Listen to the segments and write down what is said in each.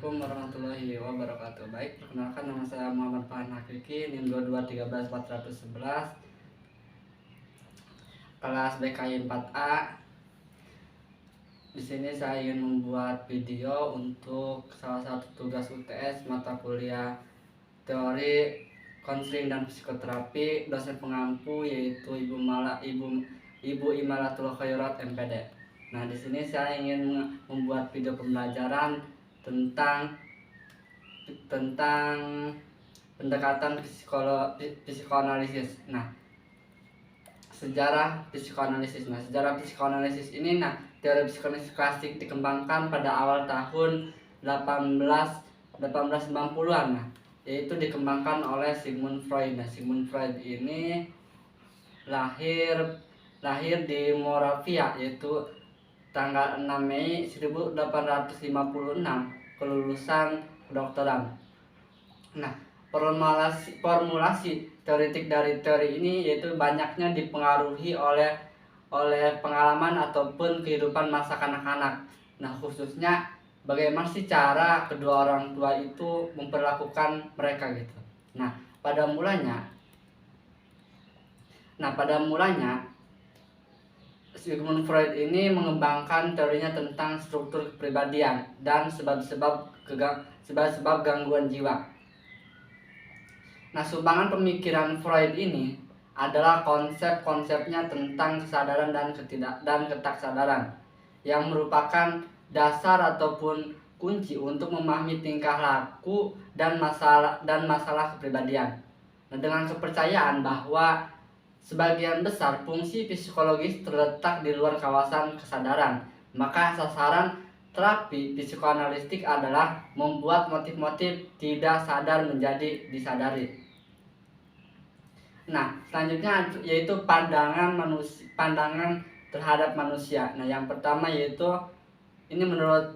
Assalamualaikum warahmatullahi wabarakatuh. Baik, perkenalkan nama saya Muhammad Farhan Hakiki, NIM 2213411, kelas BKI 4A. Di sini saya ingin membuat video untuk salah satu tugas UTS mata kuliah teori konseling dan psikoterapi dosen pengampu, yaitu Ibu Imalatul Khairat MPD. Nah, di sini saya ingin membuat video pembelajaran tentang pendekatan psikoanalisis. Nah, sejarah psikoanalisis. Sejarah psikoanalisis ini, teori psikoanalisis klasik dikembangkan pada awal tahun 1890-an. Yaitu dikembangkan oleh Sigmund Freud. Sigmund Freud ini lahir di Moravia, yaitu tanggal 6 Mei 1856, kelulusan kedokteran. Formulasi teoretik dari teori ini yaitu banyaknya dipengaruhi oleh pengalaman ataupun kehidupan masa kanak-kanak. Khususnya bagaimana sih cara kedua orang tua itu memperlakukan mereka gitu. Pada mulanya Sigmund Freud ini mengembangkan teorinya tentang struktur kepribadian dan sebab-sebab gangguan jiwa. Sumbangan pemikiran Freud ini adalah konsep-konsepnya tentang kesadaran dan ketaksadaran, yang merupakan dasar ataupun kunci untuk memahami tingkah laku dan masalah kepribadian. Dengan kepercayaan bahwa sebagian besar fungsi psikologis terletak di luar kawasan kesadaran, maka sasaran terapi psikoanalitik adalah membuat motif-motif tidak sadar menjadi disadari. Selanjutnya yaitu pandangan terhadap manusia. Yang pertama yaitu ini menurut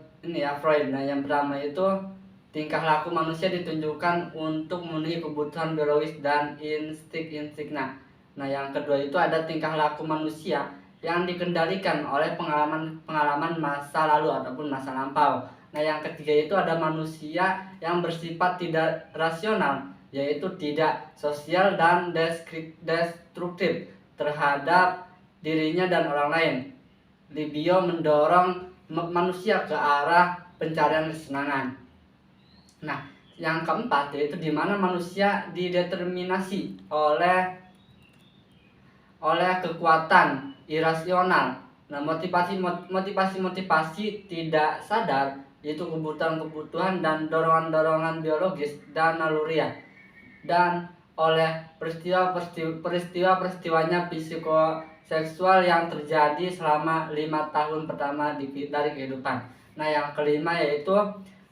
Freud. Yang pertama itu tingkah laku manusia ditunjukkan untuk memenuhi kebutuhan biologis dan insting. Yang kedua itu ada tingkah laku manusia yang dikendalikan oleh pengalaman masa lalu ataupun masa lampau. Yang ketiga itu ada manusia yang bersifat tidak rasional, yaitu tidak sosial dan destruktif terhadap dirinya dan orang lain. Libido mendorong manusia ke arah pencarian kesenangan. Yang keempat yaitu di mana manusia dideterminasi oleh kekuatan irasional. Motivasi tidak sadar yaitu kebutuhan dan dorongan biologis dan naluriah, dan oleh peristiwanya psikoseksual yang terjadi selama 5 tahun pertama dari kehidupan. Yang kelima yaitu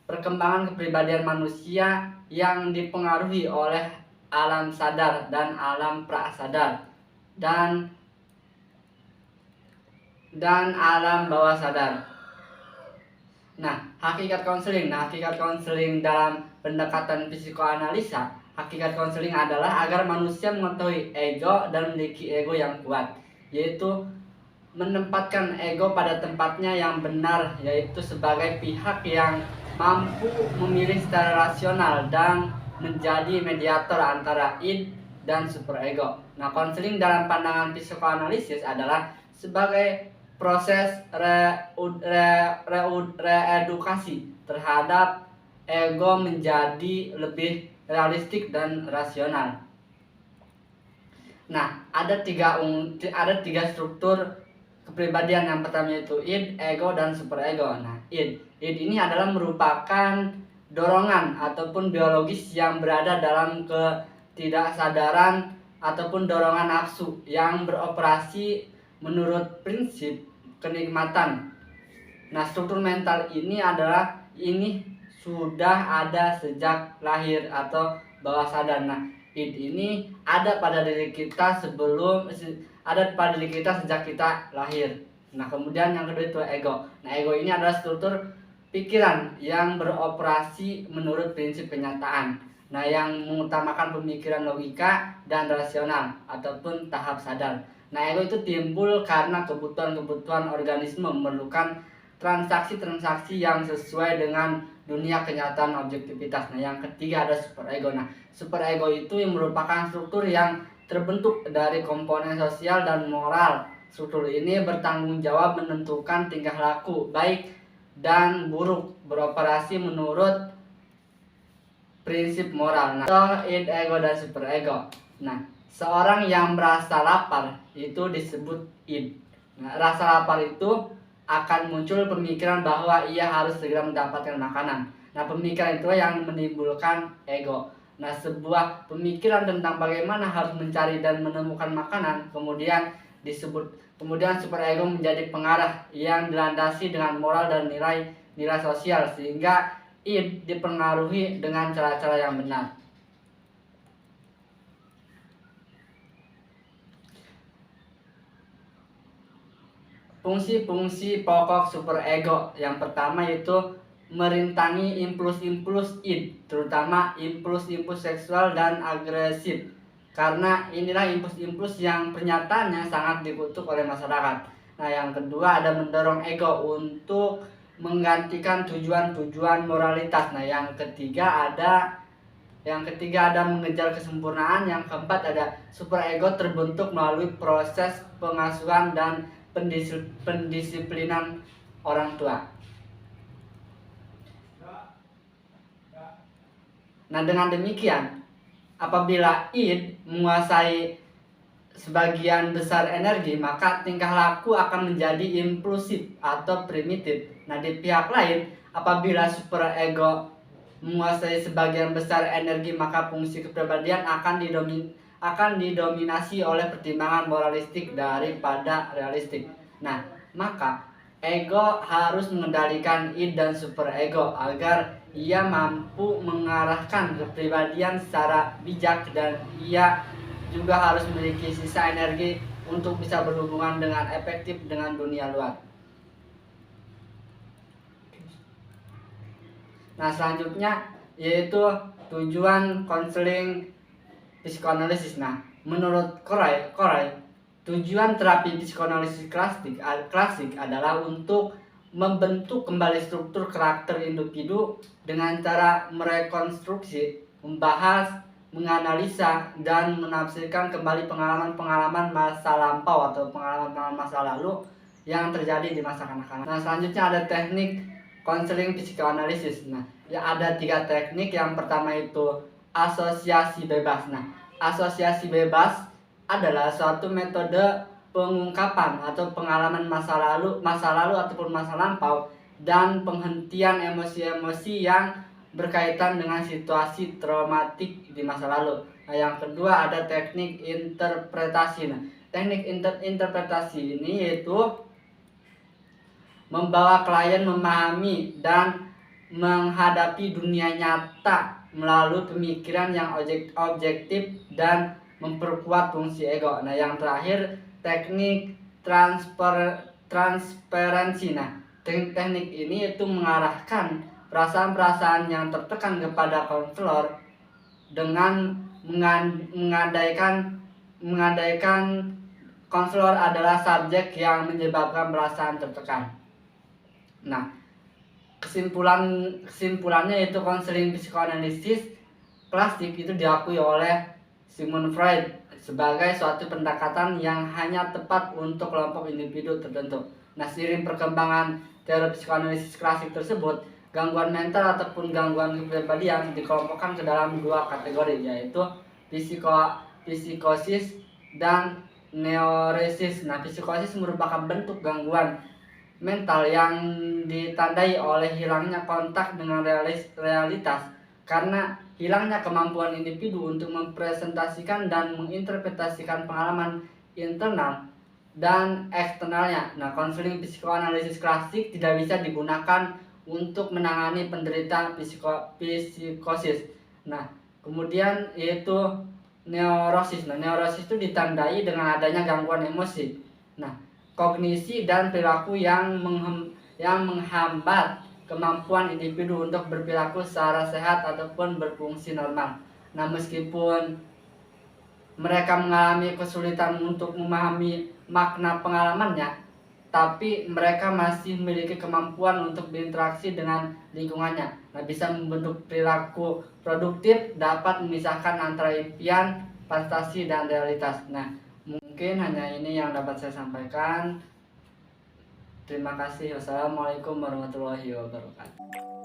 perkembangan kepribadian manusia yang dipengaruhi oleh alam sadar dan alam prasadar dan alam bawah sadar. Hakikat konseling. Hakikat konseling dalam pendekatan psikoanalisa, hakikat konseling adalah agar manusia mengetahui ego dan memiliki ego yang kuat, yaitu menempatkan ego pada tempatnya yang benar, yaitu sebagai pihak yang mampu memilih secara rasional dan menjadi mediator antara id dan superego. Konseling dalam pandangan psikoanalisis adalah sebagai proses reedukasi terhadap ego menjadi lebih realistik dan rasional. Ada tiga struktur kepribadian. Yang pertama yaitu id, ego, dan superego. Id ini adalah merupakan dorongan ataupun biologis yang berada dalam ketidaksadaran ataupun dorongan nafsu yang beroperasi menurut prinsip kenikmatan. Struktur mental ini sudah ada sejak lahir atau bawah sadar. Id ini ada pada diri kita sejak kita lahir. Kemudian yang kedua itu ego. Ego ini adalah struktur pikiran yang beroperasi menurut prinsip kenyataan. Yang mengutamakan pemikiran logika dan rasional ataupun tahap sadar. Ego itu timbul karena kebutuhan organisme memerlukan transaksi yang sesuai dengan dunia kenyataan objektivitas. Nah, yang ketiga ada superego. Nah, superego itu yang merupakan struktur yang terbentuk dari komponen sosial dan moral. Struktur ini bertanggung jawab menentukan tingkah laku baik dan buruk, beroperasi menurut prinsip moral. Nah, id, ego, dan superego. Nah, seorang yang merasa lapar itu disebut id. Nah, rasa lapar itu akan muncul pemikiran bahwa ia harus segera mendapatkan makanan. Nah, pemikiran itu yang menimbulkan ego. Nah, sebuah pemikiran tentang bagaimana harus mencari dan menemukan makanan kemudian superego menjadi pengarah yang dilandasi dengan moral dan nilai sosial, sehingga id dipengaruhi dengan cara-cara yang benar. Fungsi-fungsi pokok superego yang pertama yaitu merintangi impuls-impuls id, terutama impuls-impuls seksual dan agresif, karena inilah impuls-impuls yang pernyataannya sangat dikutuk oleh masyarakat. Nah, yang kedua ada mendorong ego untuk menggantikan tujuan-tujuan moralitas. Nah, yang ketiga ada mengejar kesempurnaan. Yang keempat ada superego terbentuk melalui proses pengasuhan dan pendisiplinan orang tua. Nah, dengan demikian, apabila id menguasai sebagian besar energi, maka tingkah laku akan menjadi impulsif atau primitif. Nah, di pihak lain, apabila superego menguasai sebagian besar energi, maka fungsi kepribadian akan didominasi oleh pertimbangan moralistik daripada realistik. Nah, maka ego harus mengendalikan id dan superego agar ia mampu mengarahkan kepribadian secara bijak, dan ia juga harus memiliki sisa energi untuk bisa berhubungan dengan efektif dengan dunia luar. Nah, selanjutnya yaitu tujuan konseling psikoanalisis. Nah, menurut Corey, tujuan terapi psikoanalisis klasik adalah untuk membentuk kembali struktur karakter individu dengan cara merekonstruksi, membahas, menganalisa, dan menafsirkan kembali pengalaman-pengalaman masa lampau atau pengalaman masa lalu yang terjadi di masa kanak-kanak. Nah, selanjutnya ada teknik konseling psikoanalisis. Nah, ya ada 3 teknik. Yang pertama itu asosiasi bebas. Nah, asosiasi bebas adalah suatu metode pengungkapan atau pengalaman masa lalu ataupun masa lampau dan penghentian emosi-emosi yang berkaitan dengan situasi traumatik di masa lalu. Nah, yang kedua ada teknik interpretasi. Nah, teknik interpretasi ini yaitu membawa klien memahami dan menghadapi dunia nyata melalui pemikiran yang objektif dan memperkuat fungsi ego. Nah, yang terakhir teknik transparansi. Nah, teknik ini itu mengarahkan perasaan-perasaan yang tertekan kepada konselor dengan mengandaikan konselor adalah subjek yang menyebabkan perasaan tertekan. Nah, kesimpulannya itu konseling psikoanalisis klasik itu diakui oleh Sigmund Freud sebagai suatu pendekatan yang hanya tepat untuk kelompok individu tertentu. Nah, seiring perkembangan teori psikoanalisis klasik tersebut, gangguan mental ataupun gangguan kepribadian dikelompokkan ke dalam 2 kategori, yaitu psikosis dan neurosis. Nah, psikosis merupakan bentuk gangguan mental yang ditandai oleh hilangnya kontak dengan realitas karena hilangnya kemampuan individu untuk mempresentasikan dan menginterpretasikan pengalaman internal dan eksternalnya. Nah, konseling psikoanalisis klasik tidak bisa digunakan untuk menangani penderita psikosis. Nah, kemudian yaitu neurosis. Nah, neurosis itu ditandai dengan adanya gangguan emosi, nah, kognisi dan perilaku yang menghambat kemampuan individu untuk berperilaku secara sehat ataupun berfungsi normal. Nah, meskipun mereka mengalami kesulitan untuk memahami makna pengalamannya, tapi mereka masih memiliki kemampuan untuk berinteraksi dengan lingkungannya. Nah, bisa membentuk perilaku produktif, dapat memisahkan antara impian, fantasi, dan realitas. Nah, mungkin hanya ini yang dapat saya sampaikan. Terima kasih. Wassalamualaikum warahmatullahi wabarakatuh.